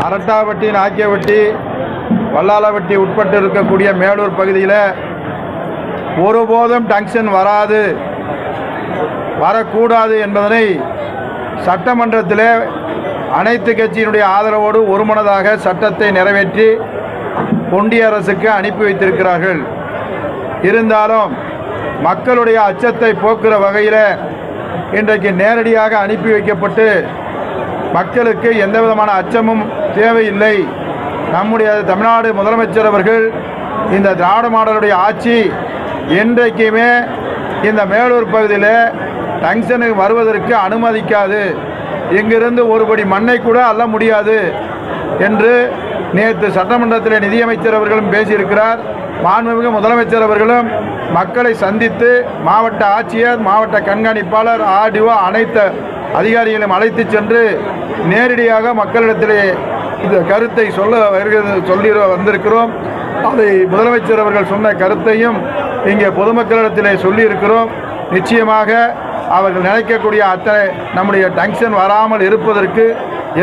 அரட்டாவட்டி, நாக்கியவட்டி, வல்லாளவட்டி உட்பட்டு இருக்கக்கூடிய மேலூர் பகுதியில் ஒருபோதும் டங்ஷன் வராது, வரக்கூடாது என்பதனை சட்டமன்றத்தில் அனைத்து கட்சியினுடைய ஆதரவோடு ஒருமனதாக சட்டத்தை நிறைவேற்றி ஒன்றிய அரசுக்கு அனுப்பி வைத்திருக்கிறார்கள். இருந்தாலும் மக்களுடைய அச்சத்தை போக்குற வகையில் இன்றைக்கு நேரடியாக அனுப்பி வைக்கப்பட்டு மக்களுக்கு எந்த விதமான அச்சமும் தேவையில்லை. நம்முடைய தமிழ்நாடு முதலமைச்சர் அவர்கள் இந்த திராவிட மாடலுடைய ஆட்சி என்றைக்குமே இந்த மேலூர் பகுதியில் டங்ஷனுக்கு வருவதற்கு அனுமதிக்காது, இங்கிருந்து ஒருபடி மண்ணை கூட அள்ள முடியாது என்று நேற்று சட்டமன்றத்தில் நிதியமைச்சர் அவர்களும் பேசியிருக்கிறார். மாண்புமிகு முதலமைச்சர் அவர்களும் மக்களை சந்தித்து மாவட்ட ஆட்சியர், மாவட்ட கண்காணிப்பாளர், ஆர்டிஓ அனைத்து அதிகாரிகளையும் அழைத்து சென்று நேரடியாக மக்களிடத்திலே இந்த கருத்தை சொல்லி வந்திருக்கிறோம். அதை முதலமைச்சர் அவர்கள் சொன்ன கருத்தையும் இங்கே பொதுமக்களிடத்திலே சொல்லியிருக்கிறோம். நிச்சயமாக அவர்கள் நினைக்கக்கூடிய அத்தனை நம்முடைய டங்ஷன் வராமல் இருப்பதற்கு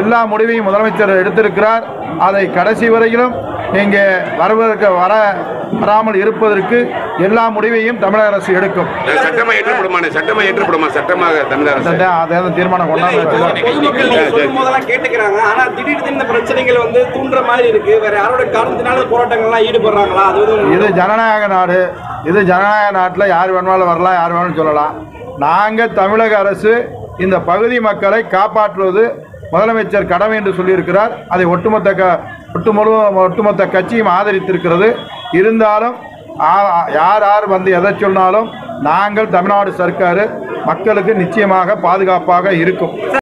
எல்லா முடிவையும் முதலமைச்சர் எடுத்திருக்கிறார். அதை கடைசி வரையிலும் இங்கே வராமல் இருப்பதற்கு எல்லா முடிவையும் தமிழக அரசு எடுக்கும். தீர்மானம் கேட்டுக்கிறாங்க. ஆனா திடீர்னு இந்த பிரச்சனைகள் தூண்டுற மாதிரி இருக்கு. வேற யாரோட காரணத்தினால போராட்டங்கள்லாம் ஈடுபடுறாங்களா? இது ஜனநாயக நாடு. இது ஜனநாயக நாட்டில் யார் வேணுமாலும் வரலாம், யார் வேணும்னு சொல்லலாம். நாங்கள் தமிழக அரசு இந்த பகுதி மக்களை காப்பாற்றுவது முதலமைச்சர் கடமை என்று சொல்லியிருக்கிறார். அதை ஒட்டுமொத்த கட்சியும் ஆதரித்திருக்கிறது. இருந்தாலும் யார் எதை சொன்னாலும் நாங்கள் தமிழ்நாடு சர்க்கார் மக்களுக்கு நிச்சயமாக பாதுகாப்பாக இருக்கும்.